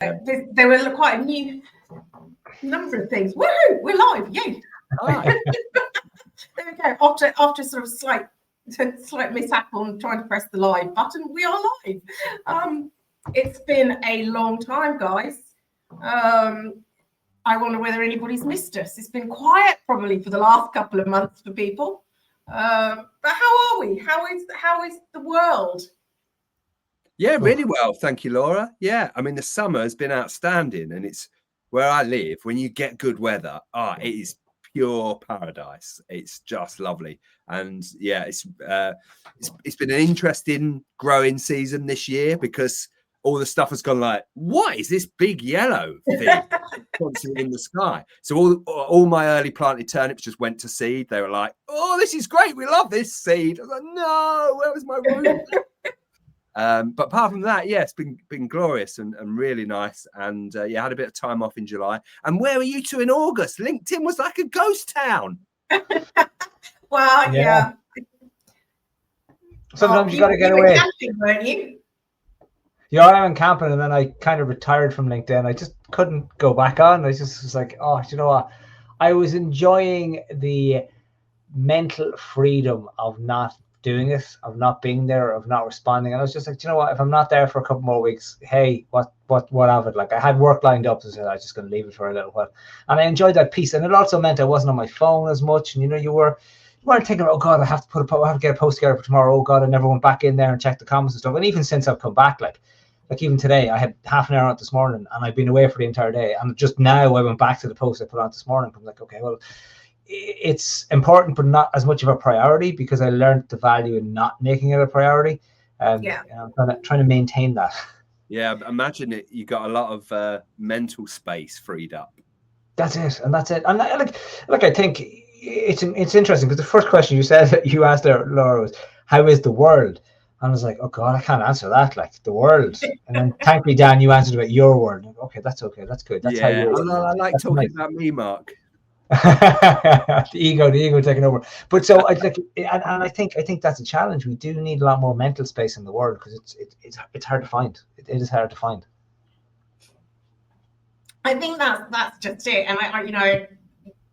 there were quite a new number of things. Woohoo! We're live! Yay! There we go. After sort of slight mishap on trying to press the live button, we are live. It's been a long time, guys. I wonder whether anybody's missed us. It's been quiet probably for the last couple of months for people. But how are we? How is the world? Yeah, really well. Thank you, Laura. Yeah, I mean, the summer has been outstanding, and it's where I live. When you get good weather, it is pure paradise. It's just lovely. And yeah, it's been an interesting growing season this year because all the stuff has gone like, what is this big yellow thing constantly in the sky? So all my early planted turnips just went to seed. They were like, oh, this is great. We love this seed. I was like, no, where was my root? But apart from that, yeah, it's been glorious and really nice. And yeah, had a bit of time off in July. And where were you two in August? LinkedIn was like a ghost town. Well, yeah. Sometimes you got to get away. Camping, weren't you? Yeah, I went camping and then I kind of retired from LinkedIn. I just couldn't go back on. I just was like, oh, you know what? I was enjoying the mental freedom of not doing it, of not being there, of not responding. And I was just like, you know what? If I'm not there for a couple more weeks, hey, what of it? Like I had work lined up, so I said I was just going to leave it for a little while. And I enjoyed that piece. And it also meant I wasn't on my phone as much. And you weren't thinking, oh God, I have to get a post together for tomorrow. Oh God, I never went back in there and checked the comments and stuff. And even since I've come back, like even today, I had half an hour out this morning and I've been away for the entire day. And just now I went back to the post I put on this morning. I'm like, okay, well, it's important, but not as much of a priority because I learned the value in not making it a priority. I'm trying to maintain that. Yeah, imagine it. You got a lot of mental space freed up. That's it. And I think it's interesting because the first question you asked there, Laura, was how is the world? And I was like, oh God, I can't answer that. Like the world. And then thankfully, Dan, you answered about your world. Like, okay, that's okay. That's good. That's how you. I like talking about me, Mark. the ego taking over. But so I think that's a challenge. We do need a lot more mental space in the world because it's hard to find. It is hard to find. I think that's just it. And I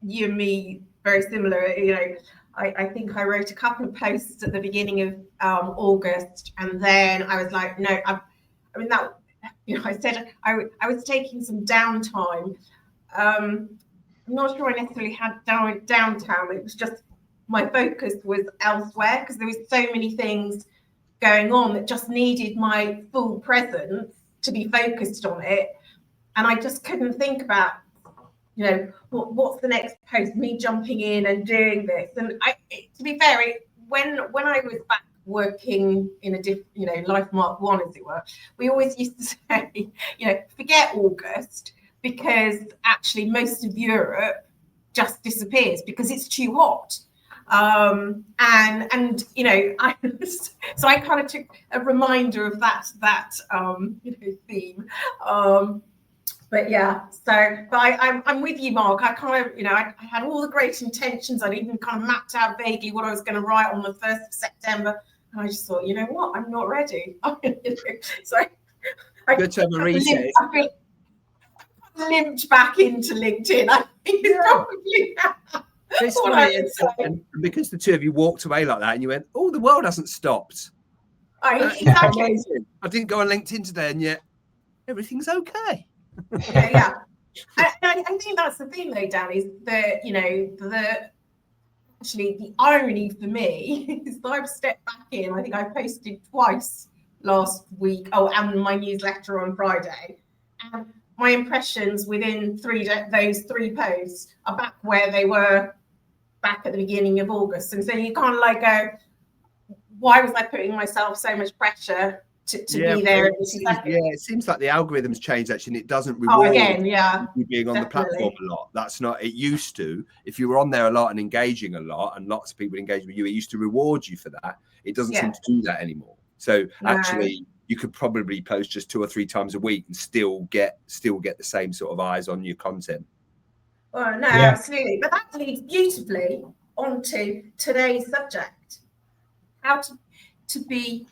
you and me very similar. I think I wrote a couple of posts at the beginning of August, and then I was like, no, I said I was taking some downtime. I'm not sure I necessarily had downtime. It was just my focus was elsewhere because there was so many things going on that just needed my full presence to be focused on it, and I just couldn't think about. What's the next post? Me jumping in and doing this, and to be fair, when I was back working in a different, life mark one, as it were, we always used to say, forget August because actually most of Europe just disappears because it's too hot. So I kind of took a reminder of that theme. But I'm with you, Mark. I kind of, I had all the great intentions. I'd even kind of mapped out vaguely what I was going to write on the 1st of September. And I just thought, you know what? I'm not ready. So good to have a reset. I feel limped back into LinkedIn. I think it's probably and because the two of you walked away like that and you went, oh, the world hasn't stopped. Exactly. I didn't go on LinkedIn today and yet everything's okay. Yeah. I think that's the thing though, Dan, is that actually the irony for me is that I've stepped back in. I think I posted twice last week. And my newsletter on Friday, and my impressions within those 3 posts are back where they were back at the beginning of August. And so you kind of like go, why was I putting myself so much pressure to be there? It seems like the algorithm's changed actually, and it doesn't reward you being on the platform a lot. That's not, it used to, if you were on there a lot and engaging a lot and lots of people engage with you, it used to reward you for that. It doesn't seem to do that anymore. So actually you could probably post just 2 or 3 times a week and still get the same sort of eyes on your content. Well, no, absolutely. But that leads beautifully onto today's subject. How to be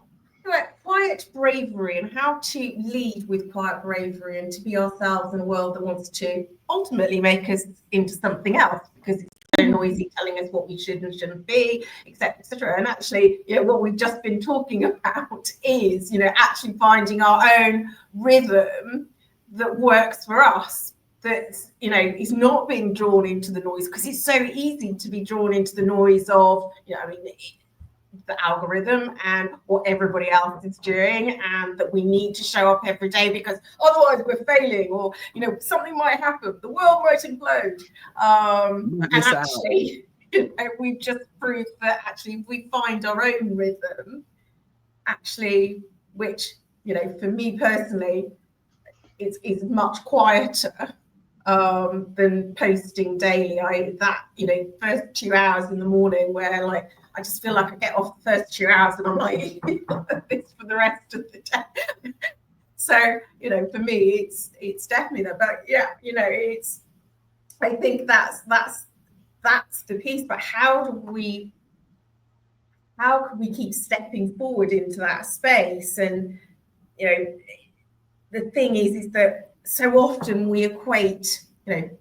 quiet bravery and how to lead with quiet bravery and to be ourselves in a world that wants to ultimately make us into something else because it's so noisy, telling us what we should and shouldn't be, etc., etc. And actually, what we've just been talking about is, actually finding our own rhythm that works for us. That is not being drawn into the noise, because it's so easy to be drawn into the noise of, the algorithm and what everybody else is doing, and that we need to show up every day because otherwise we're failing, or something might happen, the world might implode. And actually, we've just proved that actually if we find our own rhythm, actually, which for me personally, is much quieter than posting daily. First 2 hours in the morning where I just feel like I get off the first 2 hours and I'm like this for the rest of the day. So for me it's definitely that. But it's, I think that's the piece. But how can we keep stepping forward into that space? And the thing is that so often we equate,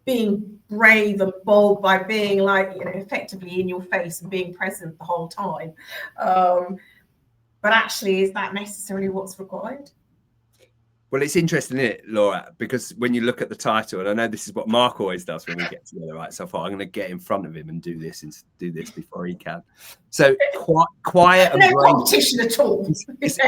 being brave and bold by being effectively in your face and being present the whole time. But actually, is that necessarily what's required? Well, it's interesting, isn't it, Laura? Because when you look at the title, and I know this is what Mark always does when we get together, right? So far, I'm going to get in front of him and do this before he can. So quiet and no brave. Competition at all. It's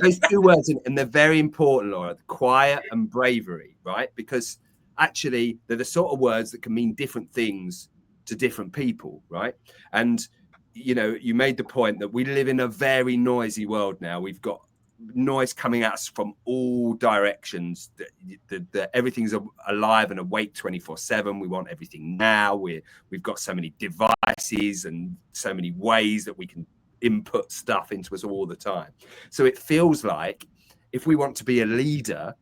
those two words, and they're very important, Laura. Quiet and bravery, right? Because actually, they're the sort of words that can mean different things to different people, right? And you made the point that we live in a very noisy world now. We've got noise coming at us from all directions. That everything's alive and awake 24/7. We want everything now. We've got so many devices and so many ways that we can input stuff into us all the time. So it feels like if we want to be a leader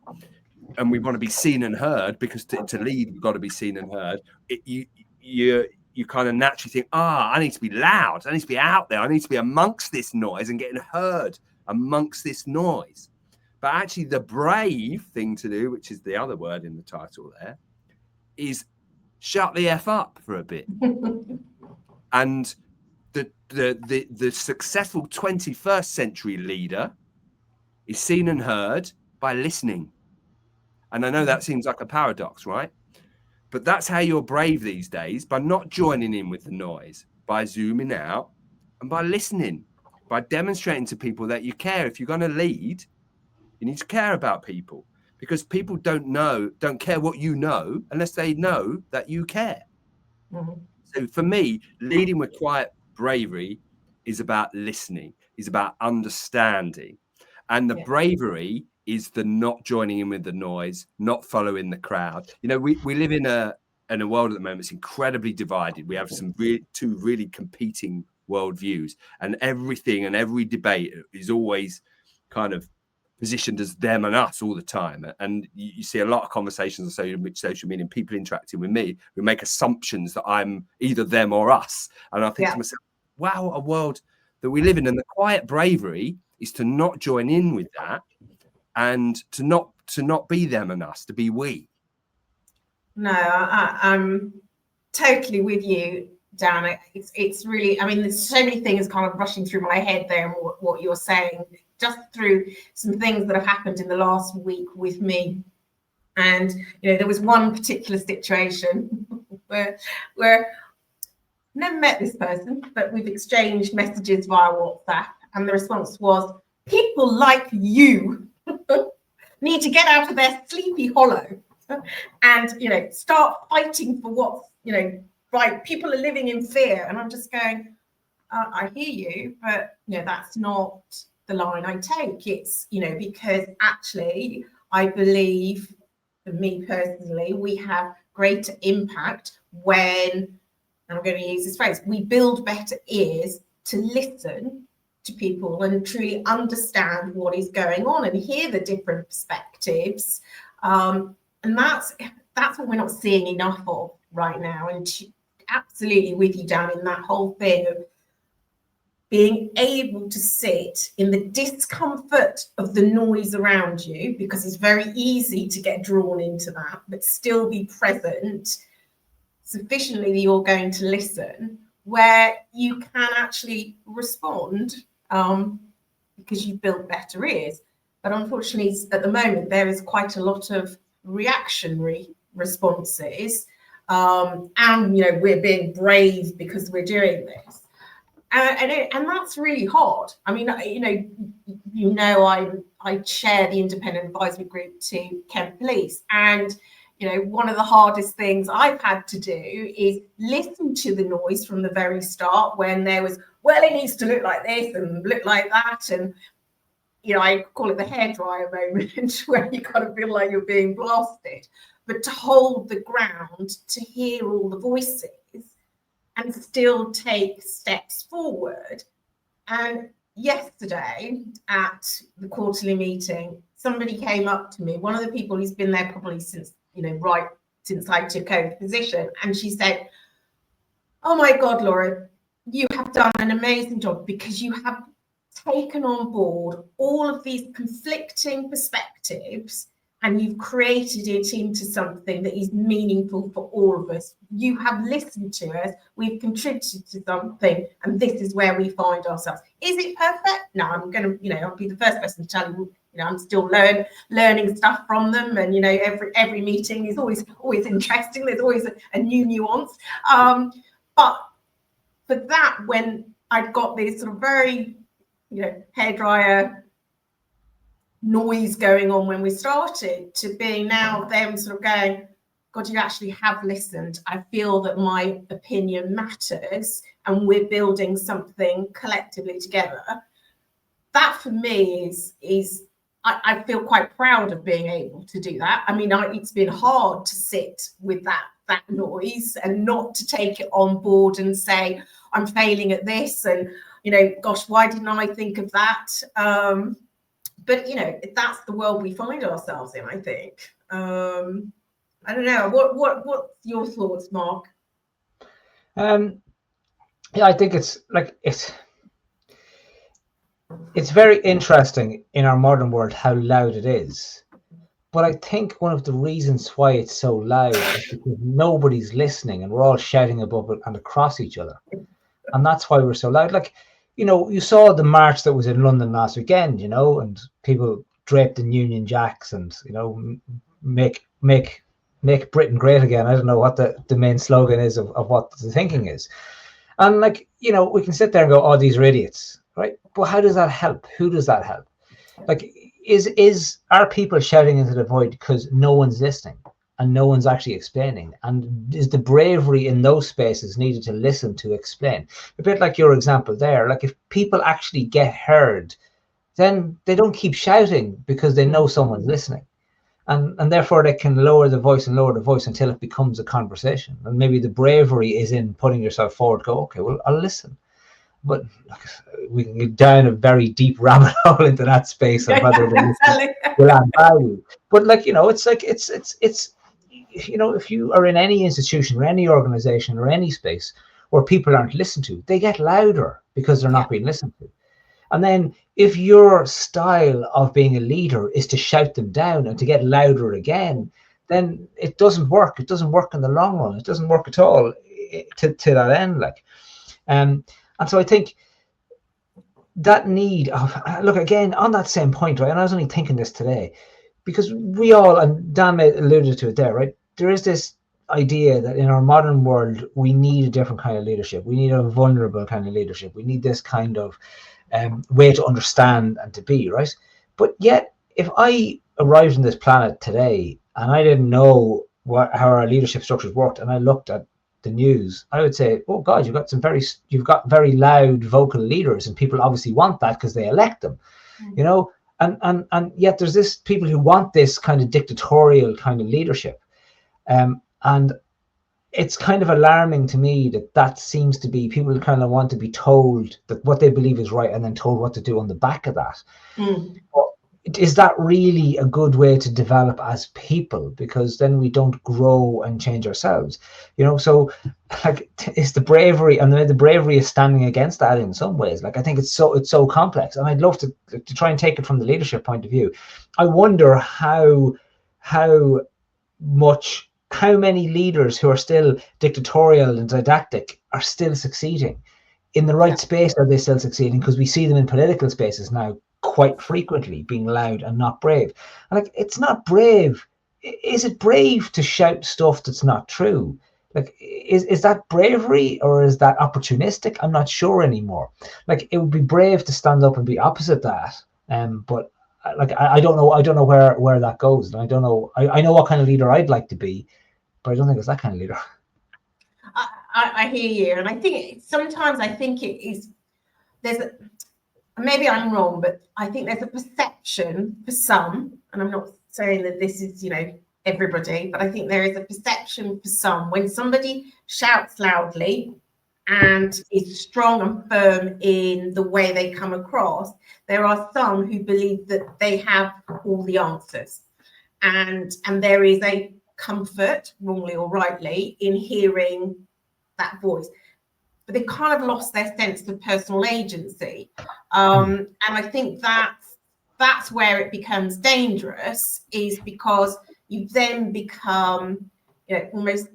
and we want to be seen and heard, because to lead we've got to be seen and heard, you kind of naturally think, I need to be loud, I need to be out there, I need to be amongst this noise and getting heard amongst this noise. But actually the brave thing to do, which is the other word in the title there, is shut the F up for a bit. And the successful 21st century leader is seen and heard by listening. And I know that seems like a paradox, right? But that's how you're brave these days, by not joining in with the noise, by zooming out and by listening, by demonstrating to people that you care. If you're going to lead, you need to care about people, because people don't care what you know unless they know that you care. Mm-hmm. So for me, leading with quiet bravery is about listening, is about understanding. And the bravery is the not joining in with the noise, not following the crowd. We live in a world at the moment that's incredibly divided. We have two really competing worldviews, and everything and every debate is always kind of positioned as them and us all the time. And you see a lot of conversations on social media, and people interacting with me who make assumptions that I'm either them or us. And I think to myself, wow, a world that we live in. And the quiet bravery is to not join in with that, and to not be them and us, to be we. No, I'm totally with you, Dan. It's really, there's so many things kind of rushing through my head there, and what you're saying, just through some things that have happened in the last week with me. And there was one particular situation where never met this person, but we've exchanged messages via WhatsApp, and the response was, people like you need to get out of their sleepy hollow and start fighting for what's right. People are living in fear. And I'm just going, I hear you, but that's not the line I take. It's because actually I believe, for me personally, we have greater impact when, and I'm going to use this phrase, we build better ears to listen to people and truly understand what is going on and hear the different perspectives. And that's what we're not seeing enough of right now. And absolutely with you, Dan, in that whole thing of being able to sit in the discomfort of the noise around you, because it's very easy to get drawn into that, but still be present sufficiently that you're going to listen, where you can actually respond because you've built better ears. But unfortunately, at the moment, there is quite a lot of reactionary responses. And, you know, we're being brave because we're doing this. And that's really hard. I mean, I chair the independent advisory group to Kent Police, and one of the hardest things I've had to do is listen to the noise from the very start, when there was, well, it needs to look like this and look like that, and I call it the hairdryer moment, where you kind of feel like you're being blasted, but to hold the ground, to hear all the voices, and still take steps forward. And yesterday at the quarterly meeting, somebody came up to me, one of the people who's been there probably since, right since I took over the position, and she said, "Oh my God, Laura, you have done an amazing job, because you have taken on board all of these conflicting perspectives, and you've created it into something that is meaningful for all of us. You have listened to us, we've contributed to something, and this is where we find ourselves." Is it perfect? No, I'm going to, I'll be the first person to tell you, I'm still learning stuff from them. And, every meeting is always interesting. There's always a new nuance. But for that, when I've got this sort of very, hairdryer noise going on when we started, to being now them sort of going, God, you actually have listened. I feel that my opinion matters, and we're building something collectively together. That for me is I feel quite proud of being able to do that. I mean, it's been hard to sit with that noise and not to take it on board and say, I'm failing at this, and gosh, why didn't I think of that? But that's the world we find ourselves in, I think. I don't know. What's your thoughts, Mark? Yeah, I think it's very interesting in our modern world how loud it is. But I think one of the reasons why it's so loud is because nobody's listening, and we're all shouting above it and across each other. And that's why we're so loud. Like, you saw the march that was in London last weekend, and people draped in Union Jacks and, make Britain great again. I don't know what the main slogan is of what the thinking is. And we can sit there and go, oh, these are idiots, right? But how does that help? Who does that help? Are people shouting into the void because no one's listening and no one's actually explaining? And is the bravery in those spaces needed to listen, to explain? A bit like your example there, if people actually get heard, then they don't keep shouting because they know someone's listening. And therefore they can lower the voice until it becomes a conversation. And maybe the bravery is in putting yourself forward, go, okay, well, I'll listen. But we can get down a very deep rabbit hole into that space of whether will add value. But it's if you are in any institution or any organization or any space where people aren't listened to, they get louder because they're not being listened to. And then if your style of being a leader is to shout them down and to get louder again, then it doesn't work. It doesn't work in the long run. It doesn't work at all to that end. And so I think that need of, look, again, on that same point, right? And I was only thinking this today, because we all, and Dan alluded to it there, right? There is this idea that in our modern world, we need a different kind of leadership. We need a vulnerable kind of leadership. We need this kind of way to understand and to be, right? But yet, if I arrived on this planet today and I didn't know how our leadership structures worked, and I looked at the news, I would say, oh God, you've got very loud vocal leaders, and people obviously want that because they elect them, and yet there's this people who want this kind of dictatorial kind of leadership, and it's kind of alarming to me that seems to be people who kind of want to be told that what they believe is right and then told what to do on the back of that. is that really a good way to develop as people? Because then we don't grow and change ourselves, you know. So like, it's the bravery, and the bravery is standing against that in some ways. Like, I think it's so complex, and I'd love to try and take it from the leadership point of view. I wonder how many leaders who are still dictatorial and didactic are still succeeding. In the right space, are they still succeeding? Because we see them in political spaces now quite frequently being loud and not brave. And like, it's not brave. Is it brave to shout stuff that's not true? Like, is that bravery, or is that opportunistic? I'm not sure anymore. Like, it would be brave to stand up and be opposite that. But like, I don't know where that goes. And I don't know. I know what kind of leader I'd like to be, but I don't think it's that kind of leader. I hear you, and I think sometimes it is. Maybe I'm wrong, but I think there's a perception for some, and I'm not saying that this is, you know, everybody, but I think there is a perception for some when somebody shouts loudly and is strong and firm in the way they come across. There are some who believe that they have all the answers, and there is a comfort, wrongly or rightly, in hearing that voice. But they kind of lost their sense of personal agency. And I think that's where it becomes dangerous, is because you then become, you know, almost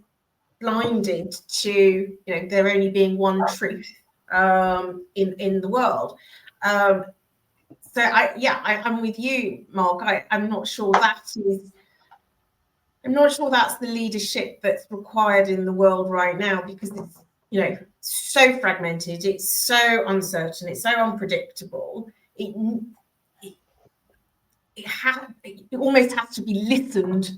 blinded to, you know, there only being one truth in the world. So I'm with you, Mark. I'm not sure that's the leadership that's required in the world right now, because it's, you know, so fragmented, it's so uncertain, it's so unpredictable. It almost has to be listened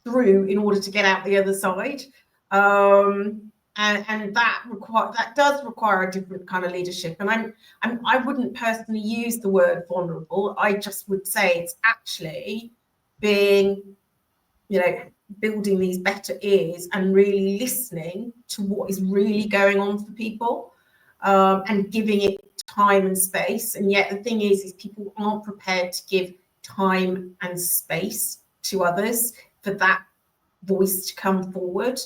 through in order to get out the other side, and that does require a different kind of leadership. And I wouldn't personally use the word vulnerable. I just would say it's actually being, you know, building these better ears and really listening to what is really going on for people, and giving it time and space. And yet the thing is people aren't prepared to give time and space to others for that voice to come forward.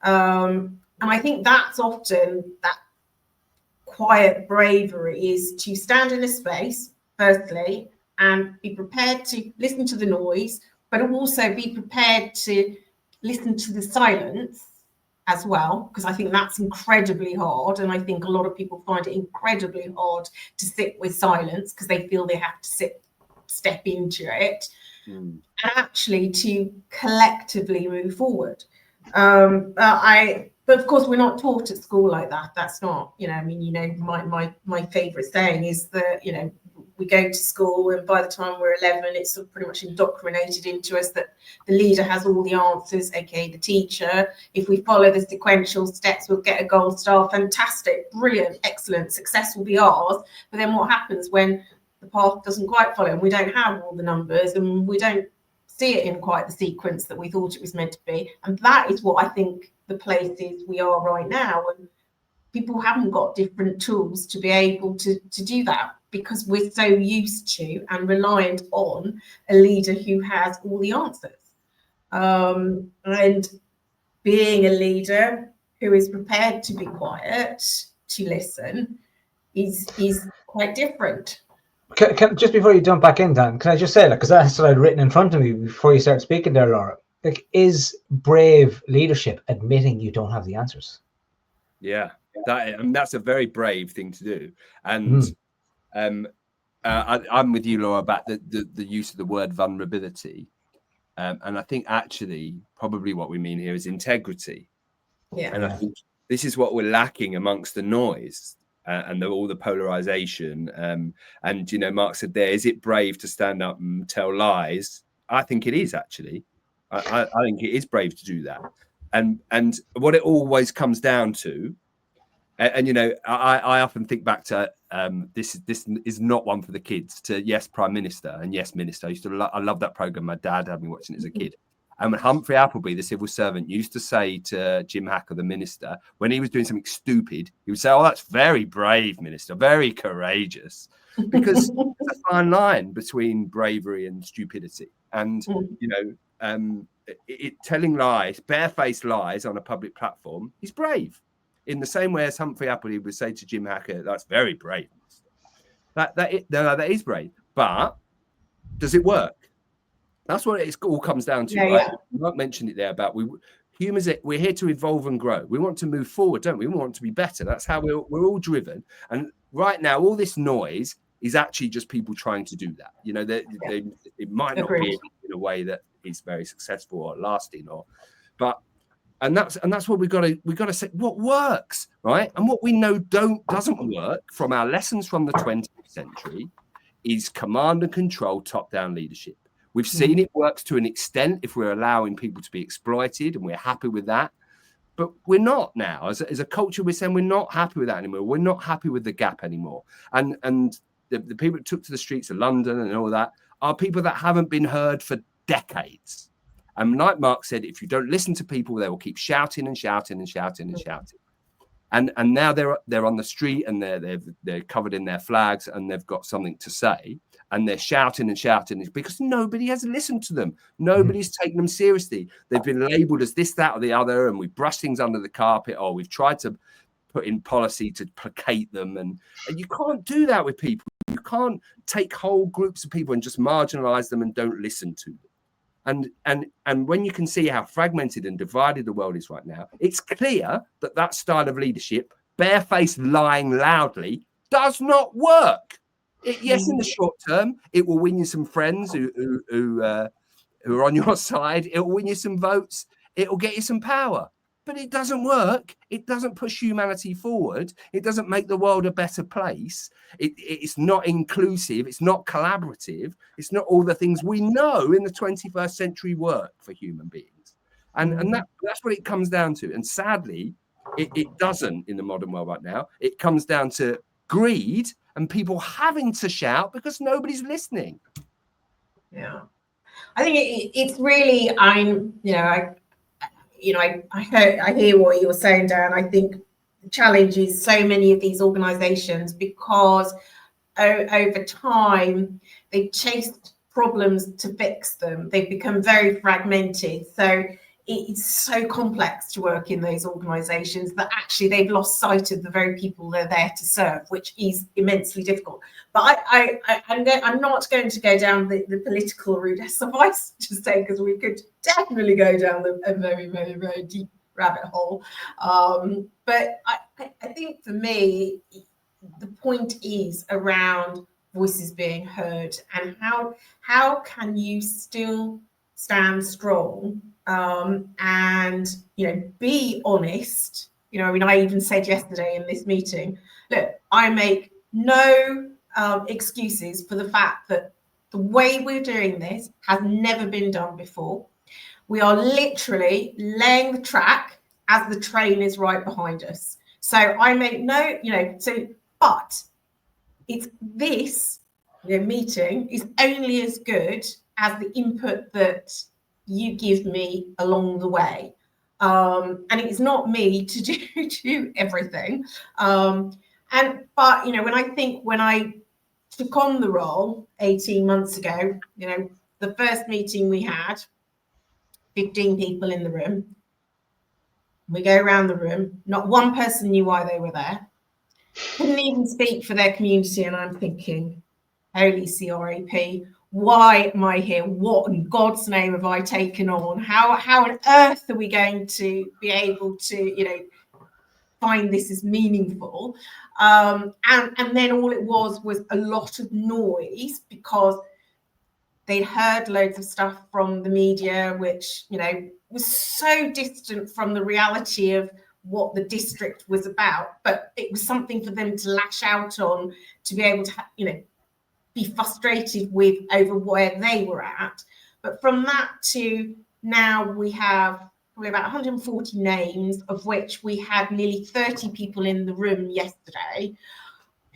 And I think that's often that quiet bravery, is to stand in a space, firstly, and be prepared to listen to the noise, but also be prepared to listen to the silence as well, because I think that's incredibly hard. And I think a lot of people find it incredibly hard to sit with silence because they feel they have to step into it, and actually to collectively move forward. But of course, we're not taught at school like that. That's not, you know, I mean, you know, my favorite saying is that, you know, we go to school and by the time we're 11, it's sort of pretty much indoctrinated into us that the leader has all the answers, aka the teacher. If we follow the sequential steps, we'll get a gold star. Fantastic, brilliant, excellent, success will be ours. But then what happens when the path doesn't quite follow and we don't have all the numbers and we don't see it in quite the sequence that we thought it was meant to be? And that is what I think the place is we are right now. And people haven't got different tools to be able to do that, because we're so used to and reliant on a leader who has all the answers. And being a leader who is prepared to be quiet, to listen, is quite different. Just before you jump back in, Dan, can I just say, like, because that's what I'd written in front of me before you started speaking there, Laura, like, is brave leadership admitting you don't have the answers? Yeah, that's a very brave thing to do. And I'm with you, Laura, about the use of the word vulnerability. And I think actually probably what we mean here is integrity. Yeah. And I think this is what we're lacking amongst the noise and all the polarization. And, you know, Mark said there, is it brave to stand up and tell lies? I think it is, actually. I think it is brave to do that. And what it always comes down to, and you know, I often think back to this is not one for the kids, to Yes Prime Minister and Yes Minister. I love that program. My dad had me watching it as a kid. And when Humphrey Appleby, the civil servant, used to say to Jim Hacker, the minister, when he was doing something stupid, he would say, "Oh, that's very brave, Minister, very courageous." Because as a fine line between bravery and stupidity. And, you know, telling lies, barefaced lies on a public platform is brave. In the same way as Humphrey Appleby would say to Jim Hackett, that's very brave. That is brave. But does it work? That's what it all comes down to, right? Mark mentioned it there about humans. We're here to evolve and grow. We want to move forward, don't we? We want to be better. That's how we're all driven. And right now, all this noise is actually just people trying to do that. You know, it might not be in a way that is very successful or lasting, and that's what we've got to say. What works, right? And what we know doesn't work from our lessons from the 20th century is command and control, top-down leadership. We've seen it works to an extent if we're allowing people to be exploited, and we're happy with that. But we're not now. As a culture, we're saying we're not happy with that anymore. We're not happy with the gap anymore. And the people that took to the streets of London and all that are people that haven't been heard for decades. And like Mark said, if you don't listen to people, they will keep shouting and shouting and shouting and shouting. And now they're on the street and they're covered in their flags and they've got something to say. And they're shouting and shouting because nobody has listened to them. Nobody's taken them seriously. They've been labelled as this, that, or the other, and we brush things under the carpet, or we've tried to put in policy to placate them. And you can't do that with people. You can't take whole groups of people and just marginalise them and don't listen to them. And when you can see how fragmented and divided the world is right now, it's clear that style of leadership, barefaced lying loudly, does not work. Yes, in the short term, it will win you some friends who are on your side. It will win you some votes. It will get you some power. But it doesn't work. It doesn't push humanity forward. It doesn't make the world a better place. It's not inclusive. It's not collaborative. It's not all the things we know in the 21st century work for human beings. And that's what it comes down to. And sadly, it doesn't in the modern world right now. It comes down to greed and people having to shout because nobody's listening. Yeah, I think it's really, I hear what you're saying, Dan. I think the challenge is so many of these organisations, because over time they chased problems to fix them. They've become very fragmented. So it's so complex to work in those organisations that actually they've lost sight of the very people they're there to serve, which is immensely difficult. But I'm not going to go down the political route, suffice to say, because we could definitely go down a very, very, very deep rabbit hole. But I think for me, the point is around voices being heard, and how can you still stand strong and be honest. I even said yesterday in this meeting, look, I make no excuses for the fact that the way we're doing this has never been done before. We are literally laying the track as the train is right behind us. So I make no, but it's this meeting is only as good as the input that you give me along the way. And it's not me to do everything. But when I took on the role 18 months ago, the first meeting we had, 15 people in the room. We go around the room. Not one person knew why they were there. Couldn't even speak for their community. And I'm thinking, holy CRAP, why am I here? What in God's name have I taken on? How on earth are we going to be able to, find this as meaningful? And then all it was a lot of noise, because they'd heard loads of stuff from the media, which, was so distant from the reality of what the district was about. But it was something for them to lash out on, to be able to, be frustrated with over where they were at. But from that to now, we have probably about 140 names, of which we had nearly 30 people in the room yesterday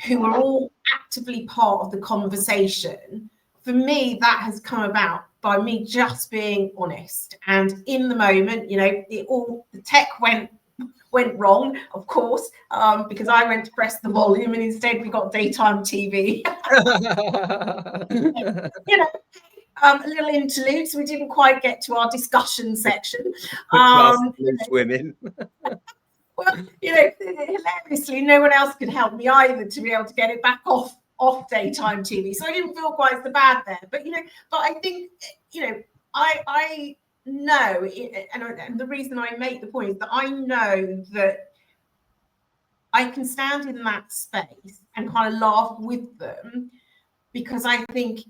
who are all actively part of the conversation. For me, that has come about by me just being honest. And in the moment, the tech went went wrong, of course, because I went to press the volume and instead we got daytime TV. You know, a little interlude, so we didn't quite get to our discussion section. Women. Well, you know, hilariously, no one else could help me either to be able to get it back off daytime TV. So I didn't feel quite so bad there. But, you know, but I think, you know, I know, and the reason I make the point is that I know that I can stand in that space and kind of laugh with them, because I think,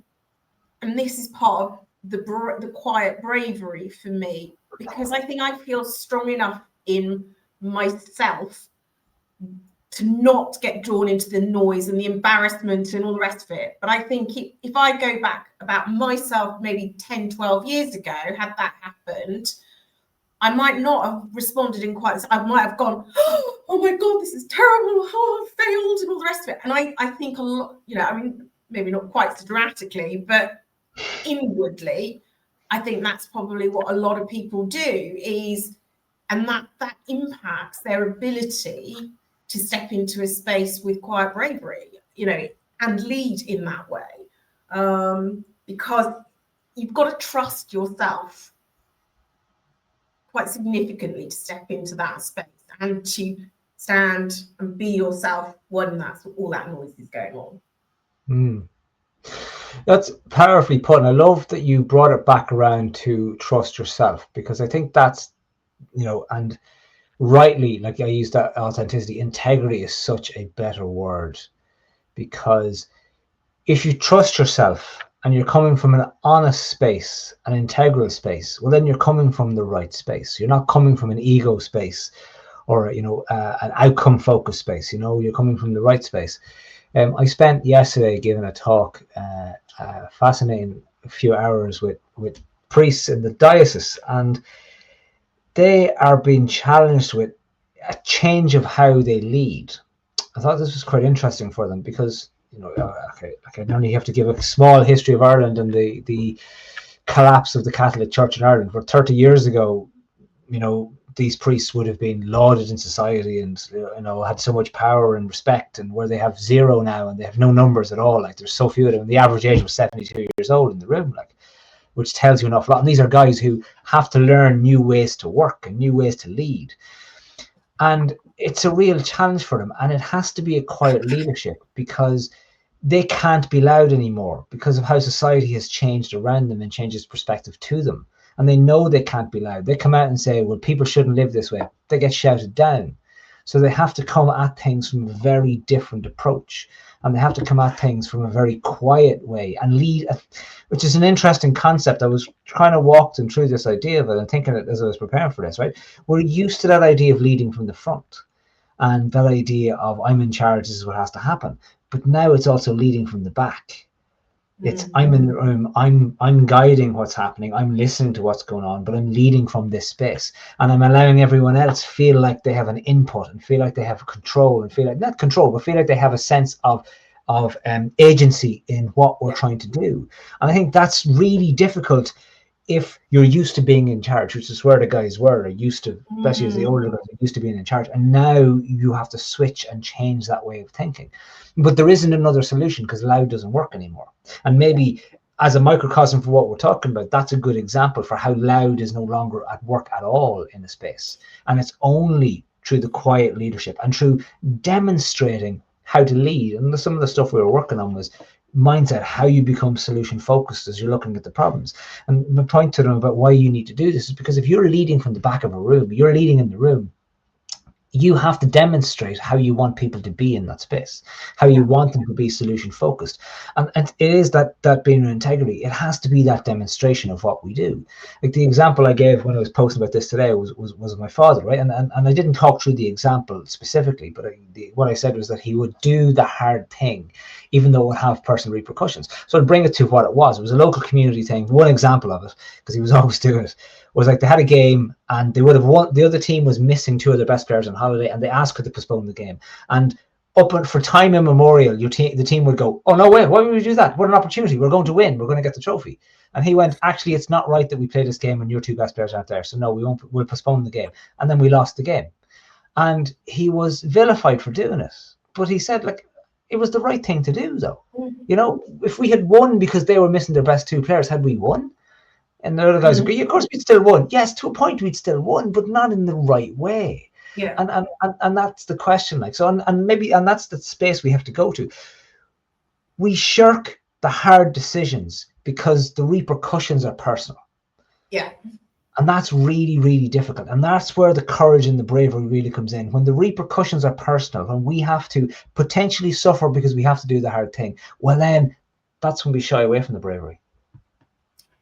and this is part of the quiet bravery for me, because I think I feel strong enough in myself to not get drawn into the noise and the embarrassment and all the rest of it. But I think if I go back about myself maybe 10, 12 years ago, had that happened, I might not have responded in quite, I might have gone, oh my God, this is terrible, oh, I failed, and all the rest of it. And I think a lot, you know, I mean, maybe not quite so dramatically, but inwardly, I think that's probably what a lot of people do is, and that impacts their ability to step into a space with quiet bravery, you know, and lead in that way. Because you've got to trust yourself quite significantly to step into that space and to stand and be yourself when that's all that noise is going on. That's powerfully put. And I love that you brought it back around to trust yourself, because I think that's, you know, and rightly, like I use that authenticity, integrity is such a better word, because if you trust yourself and you're coming from an honest space, an integral space, well, then you're coming from the right space. You're not coming from an ego space or, you know, an outcome focused space. You know, you're coming from the right space. I spent yesterday giving a talk, fascinating few hours with priests in the diocese, and they are being challenged with a change of how they lead. I thought this was quite interesting for them, because, you know, I only have to give a small history of Ireland and the collapse of the Catholic Church in Ireland. For 30 years ago, you know, these priests would have been lauded in society and, you know, had so much power and respect, and where they have zero now and they have no numbers at all. Like, there's so few of them. The average age was 72 years old in the room, like, which tells you an awful lot. And these are guys who have to learn new ways to work and new ways to lead. And it's a real challenge for them. And it has to be a quiet leadership, because they can't be loud anymore because of how society has changed around them and changed its perspective to them. And they know they can't be loud. They come out and say, well, people shouldn't live this way. They get shouted down. So they have to come at things from a very different approach. And they have to come at things from a very quiet way and lead, which is an interesting concept. I was trying to walk them through this idea of it and thinking it as I was preparing for this, right? We're used to that idea of leading from the front, and that idea of I'm in charge, this is what has to happen. But now it's also leading from the back. It's I'm in the room, I'm guiding what's happening, I'm listening to what's going on, but I'm leading from this space, and I'm allowing everyone else feel like they have an input and feel like they have control, and feel like, not control, but feel like they have a sense of agency in what we're trying to do. And I think that's really difficult if you're used to being in charge, which is where the guys were used to, especially as the older guys, used to being in charge. And now you have to switch and change that way of thinking. But there isn't another solution, because loud doesn't work anymore. And maybe as a microcosm for what we're talking about, that's a good example for how loud is no longer at work at all in a space. And it's only through the quiet leadership and through demonstrating how to lead. And some of the stuff we were working on was mindset, how you become solution focused as you're looking at the problems. And my point to them about why you need to do this is because if you're leading from the back of a room, you're leading in the room, you have to demonstrate how you want people to be in that space, how you want them to be solution focused. And it is that being integrity, it has to be that demonstration of what we do. Like the example I gave when I was posting about this today was my father, right? And I didn't talk through the example specifically, but what I said was that he would do the hard thing, even though it would have personal repercussions. So to bring it to what it was a local community thing. One example of it, because he was always doing it, was like they had a game and they would have won. The other team was missing two of their best players on holiday, and they asked her to postpone the game. And for time immemorial, the team would go, "Oh no way! Why would we do that? What an opportunity! We're going to win. We're going to get the trophy." And he went, "Actually, it's not right that we play this game when your two best players aren't there. So no, we won't. We'll postpone the game." And then we lost the game. and he was vilified for doing it. But he said, like, it was the right thing to do, though. You know, if we had won because they were missing their best two players, had we won? And the other guys agree, of course we'd still won. Yes, to a point we'd still won, but not in the right way. Yeah. And that's the question. Like, so, and maybe, and that's the space we have to go to. We shirk the hard decisions because the repercussions are personal. Yeah. And that's really, really difficult. And that's where the courage and the bravery really comes in. When the repercussions are personal and we have to potentially suffer because we have to do the hard thing, well, then that's when we shy away from the bravery.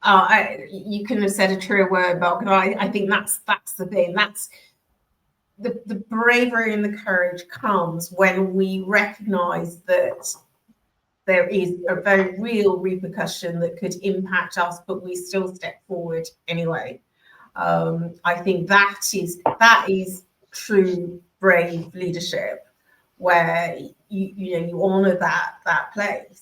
You couldn't have said a truer word, Mark. I think that's the thing. That's the bravery and the courage comes when we recognize that there is a very real repercussion that could impact us, but we still step forward anyway. I think that is true brave leadership, where you honor that place.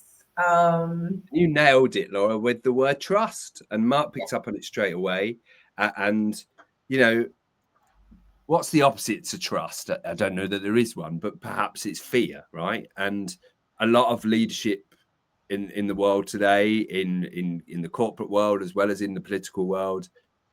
You nailed it, Laura, with the word trust, and Mark picked up on it straight away. And what's the opposite to trust? I don't know that there is one, but perhaps it's fear, right? And a lot of leadership in the world today, in the corporate world as well as in the political world,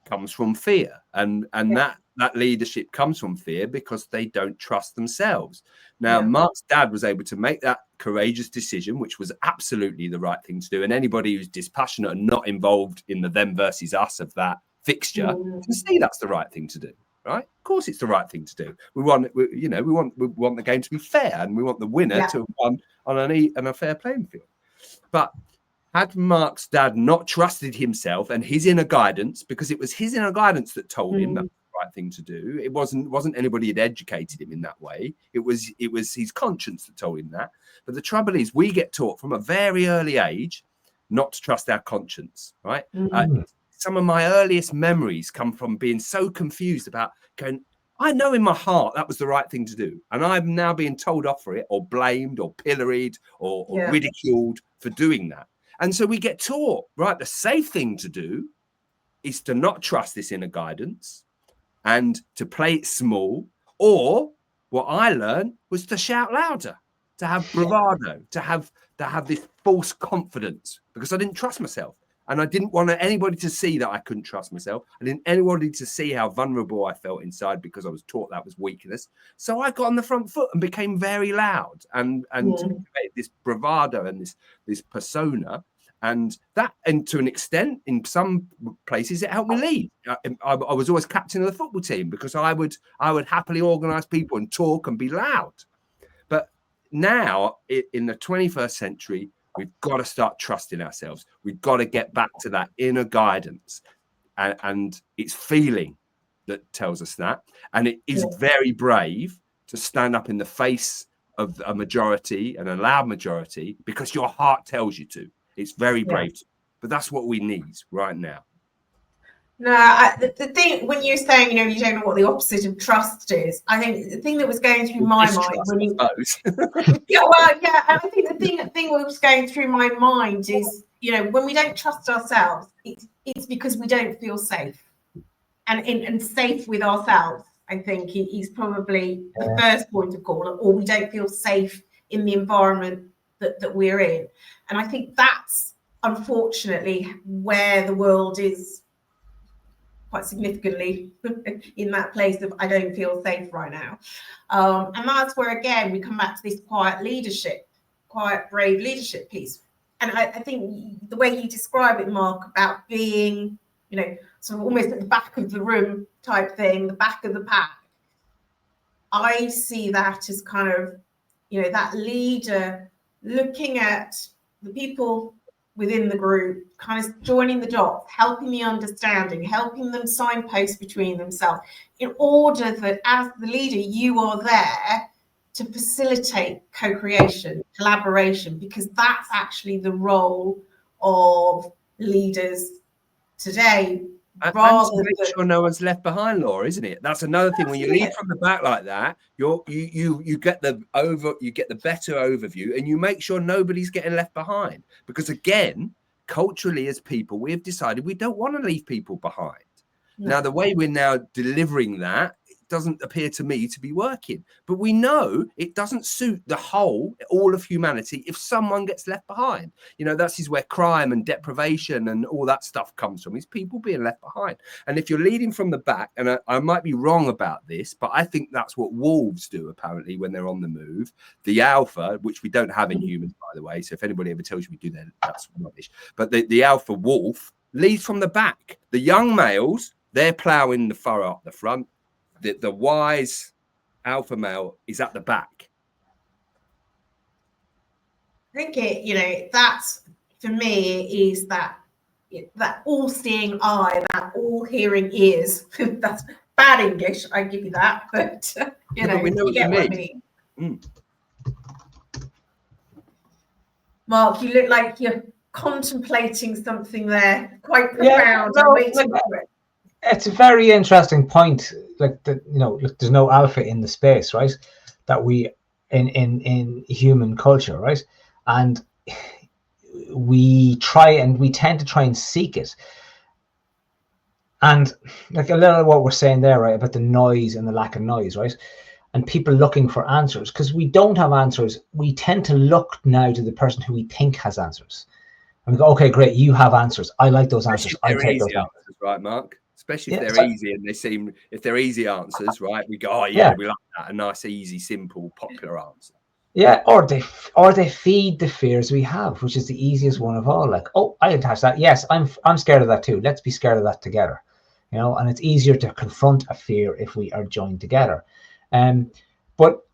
comes from fear, and that leadership comes from fear because they don't trust themselves. Now, Mark's dad was able to make that courageous decision, which was absolutely the right thing to do. And anybody who's dispassionate and not involved in the them versus us of that fixture can see that's the right thing to do, right? Of course, it's the right thing to do. We want the game to be fair, and we want the winner to win on a fair playing field. But had Mark's dad not trusted himself and his inner guidance, because it was his inner guidance that told him that's the right thing to do. It wasn't anybody had educated him in that way. It was his conscience that told him that. But the trouble is, we get taught from a very early age not to trust our conscience, right? Some of my earliest memories come from being so confused about going, I know in my heart that was the right thing to do, and I'm now being told off for it, or blamed, or pilloried, or ridiculed for doing that. And so we get taught, right, the safe thing to do is to not trust this inner guidance and to play it small. Or what I learned was to shout louder, to have bravado, to have this false confidence, because I didn't trust myself. And I didn't want anybody to see that I couldn't trust myself. I didn't want anybody to see how vulnerable I felt inside, because I was taught that was weakness. So I got on the front foot and became very loud and this bravado and this persona. And to an extent, in some places, it helped me lead. I was always captain of the football team because I would happily organise people and talk and be loud. But now, in the 21st century, we've got to start trusting ourselves. We've got to get back to that inner guidance. And it's feeling that tells us that. And it is very brave to stand up in the face of a majority, and a loud majority, because your heart tells you to. It's very brave. But that's what we need right now. No, the thing, when you're saying, you don't know what the opposite of trust is, I think the thing that was going through my mind when you... and I think the thing that was going through my mind is, when we don't trust ourselves, it's because we don't feel safe. And safe with ourselves, I think, is probably the first point of call, or we don't feel safe in the environment that we're in. And I think that's, unfortunately, where the world is quite significantly in that place of I don't feel safe right now. And that's where, again, we come back to this quiet brave leadership piece. And I think the way you describe it, Mark, about being, sort of almost at the back of the room type thing, the back of the pack, I see that as kind of, that leader looking at the people within the group, kind of joining the dots, helping the understanding, helping them signpost between themselves, in order that as the leader, you are there to facilitate co-creation, collaboration, because that's actually the role of leaders today. And to make sure no one's left behind, Laura, isn't it? That's another thing. When you lead from the back like that, you get the better overview, and you make sure nobody's getting left behind. Because again, culturally as people, we have decided we don't want to leave people behind. No. Now, the way we're now delivering that doesn't appear to me to be working. But we know it doesn't suit all of humanity if someone gets left behind. You know, that is where crime and deprivation and all that stuff comes from, is people being left behind. And if you're leading from the back, and I might be wrong about this, but I think that's what wolves do apparently when they're on the move. The alpha, which we don't have in humans, by the way, so if anybody ever tells you we do that, that's rubbish. But the alpha wolf leads from the back. The young males, they're ploughing the furrow up the front. The wise alpha male is at the back. I think that's, for me, is that all-seeing eye, that all-hearing ears. That's bad English, I give you that, but we know you get what I mean. Mark, you look like you're contemplating something there, quite profound. It's a very interesting point. Like there's no alpha in the space, right? That we in human culture, right? And we tend to try and seek it. And like a little of what we're saying there, right, about the noise and the lack of noise, right? And people looking for answers, because we don't have answers. We tend to look now to the person who we think has answers. And we go, okay, great, you have answers. I like those answers. I take those answers. Right, Mark? Especially if they're easy and if they're easy answers, right? We go, we like that. A nice, easy, simple, popular answer. Yeah, or they feed the fears we have, which is the easiest one of all. Like, oh, I attach that. Yes, I'm scared of that too. Let's be scared of that together. And it's easier to confront a fear if we are joined together. But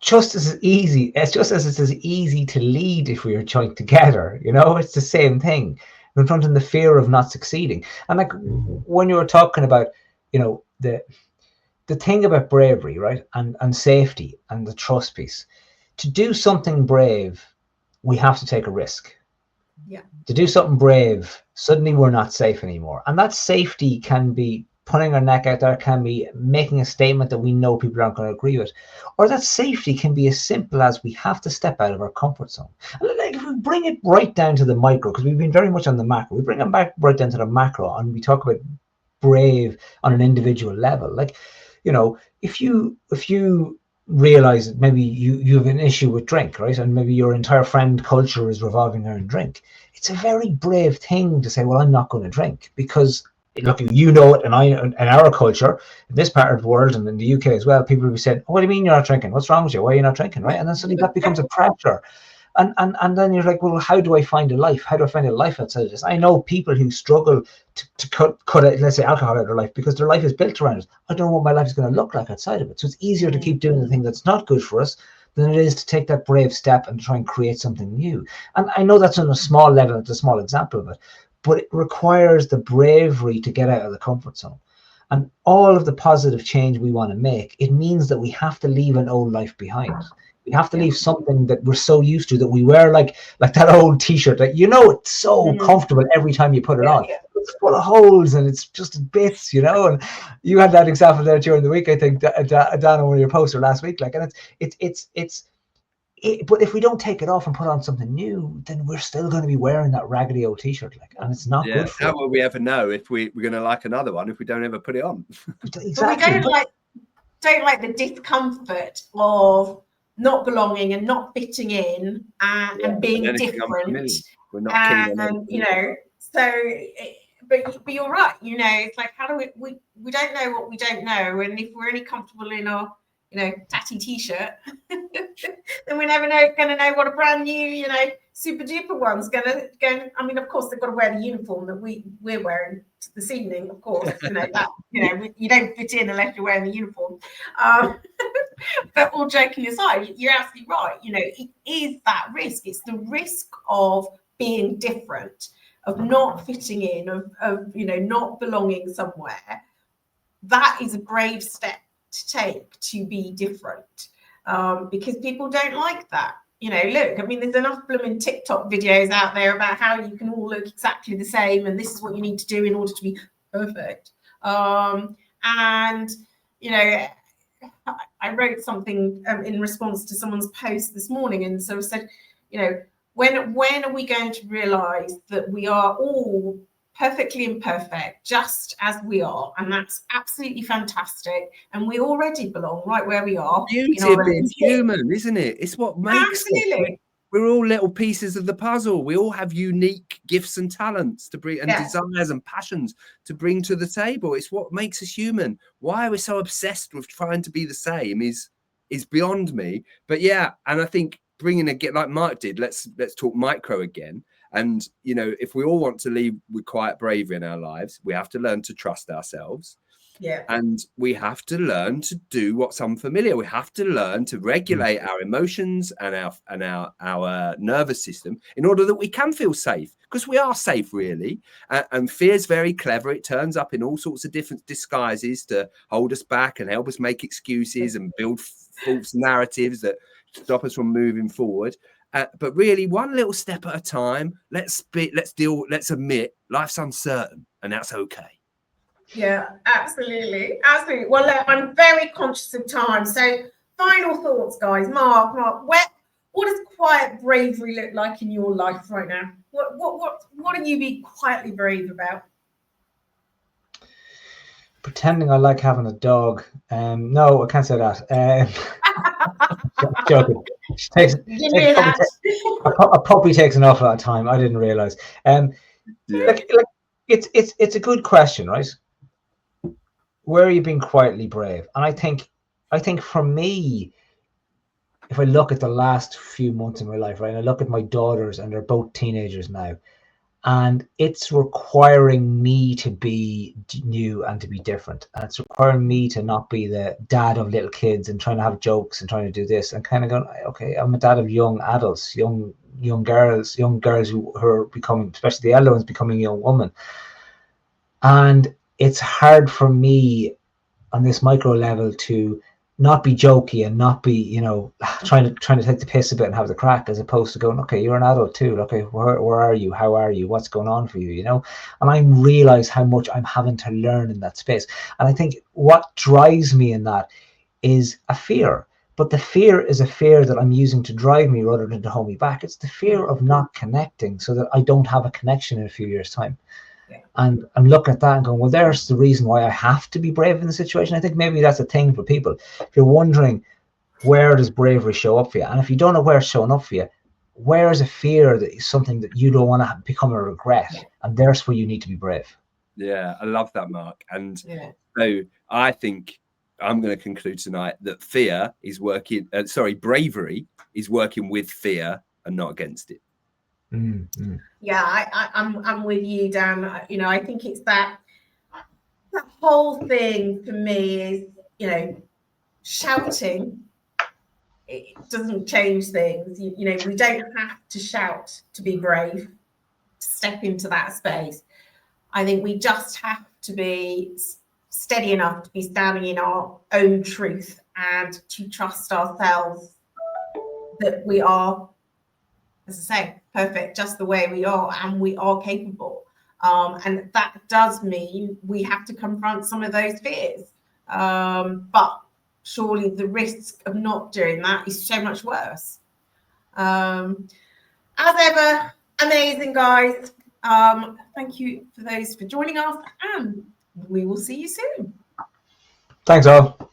just as easy, it's as easy to lead if we are joined together. It's the same thing. Confronting the fear of not succeeding. And like when you were talking about, the thing about bravery, right, and safety and the trust piece, to do something brave, we have to take a risk. Yeah. To do something brave, suddenly we're not safe anymore. And that safety can be putting our neck out there, can be making a statement that we know people aren't going to agree with. Or that safety can be as simple as we have to step out of our comfort zone. And like, if we bring it right down to the micro, because we've been very much on the macro, we bring it back right down to the macro, and we talk about brave on an individual level. Like, if you realize that maybe you have an issue with drink, right, and maybe your entire friend culture is revolving around drink, it's a very brave thing to say, well, I'm not going to drink, because look, it, and in our culture, in this part of the world and in the UK as well, people will be saying, oh, what do you mean you're not drinking? What's wrong with you? Why are you not drinking? Right? And then suddenly that becomes a pressure. And then you're like, well, how do I find a life? How do I find a life outside of this? I know people who struggle to cut out, let's say, alcohol out of their life, because their life is built around it. I don't know what my life is going to look like outside of it. So it's easier to keep doing the thing that's not good for us than it is to take that brave step and try and create something new. And I know that's on a small level, it's a small example of it, but it requires the bravery to get out of the comfort zone. And all of the positive change we want to make, it means that we have to leave an old life behind. We have to leave something that we're so used to, that we wear like that old t-shirt that it's so comfortable every time you put it on. It's full of holes and it's just bits, and you had that example there during the week, I think, Dan, on one of your posts last week. Like, and but if we don't take it off and put on something new, then we're still going to be wearing that raggedy old t-shirt, like, and it's not good for How will we ever know if we're going to like another one if we don't ever put it on? Exactly. But we don't like the discomfort of not belonging and not fitting in and being different. We're not but you're right. It's like, how do we don't know what we don't know, and if we're only comfortable in our tatty t-shirt, then we're never going to know what a brand new super duper one's going to go. I mean, of course they've got to wear the uniform that we're wearing this evening, of course. You don't fit in unless you're wearing the uniform. But all joking aside, you're absolutely right. It is that risk. It's the risk of being different, of not fitting in, of not belonging somewhere. That is a brave step to take, to be different, because people don't like that. Look, I mean, there's enough blooming TikTok videos out there about how you can all look exactly the same and this is what you need to do in order to be perfect. I wrote something in response to someone's post this morning, and sort of said, when are we going to realize that we are all perfectly imperfect, just as we are, and that's absolutely fantastic. And we already belong right where we are. Beauty of being human, isn't it? It's what makes absolutely. We're all little pieces of the puzzle. We all have unique gifts and talents to bring, and desires and passions to bring to the table. It's what makes us human. Why we're so obsessed with trying to be the same is beyond me. But yeah, and I think bringing like Mark did, let's talk micro again. And you know, if we all want to lead with quiet bravery in our lives, we have to learn to trust ourselves. Yeah. And we have to learn to do what's unfamiliar. We have to learn to regulate our emotions and our nervous system in order that we can feel safe, because we are safe, really. And fear is very clever. It turns up in all sorts of different disguises to hold us back and help us make excuses and build false narratives that stop us from moving forward. But really, one little step at a time. Let's admit life's uncertain, and that's okay. Yeah, absolutely. Well, look, I'm very conscious of time. So, final thoughts, guys. Mark, what does quiet bravery look like in your life right now? What are you being quietly brave about? Pretending I like having a dog. No, I can't say that. Joking. A puppy takes an awful lot of time. I didn't realize. It's a good question, right? Where are you being quietly brave? And I think for me, if I look at the last few months of my life, right, and I look at my daughters, and they're both teenagers now, and it's requiring me to be new and to be different. And it's requiring me to not be the dad of little kids and trying to have jokes and trying to do this, and kind of going, okay, I'm a dad of young adults, young girls who are becoming, especially the elder ones, becoming young women. And it's hard for me on this micro level to not be jokey and not be, you know, trying to take the piss a bit and have the crack, as opposed to going, okay, you're an adult too. Okay, where are you? How are you? What's going on for you? You know, and I realize how much I'm having to learn in that space. And I think what drives me in that is a fear. But the fear is a fear that I'm using to drive me rather than to hold me back. It's the fear of not connecting, so that I don't have a connection in a few years' time. And I'm looking at that and going, well, there's the reason why I have to be brave in the situation. I think maybe that's a thing for people. If you're wondering, where does bravery show up for you? And if you don't know where it's showing up for you, where is a fear that is something that you don't want to become a regret? And there's where you need to be brave. Yeah, I love that, Mark. And so I think I'm going to conclude tonight that bravery is working with fear and not against it. Mm-hmm. Yeah, I'm with you, Dan. You know, I think it's that whole thing for me is, you know, shouting, it doesn't change things. You know, we don't have to shout to be brave, to step into that space. I think we just have to be steady enough to be standing in our own truth and to trust ourselves that we are, as I say, perfect just the way we are, and we are capable. And that does mean we have to confront some of those fears. But surely the risk of not doing that is so much worse. As ever, amazing, guys. Thank you for those for joining us, and we will see you soon. Thanks all.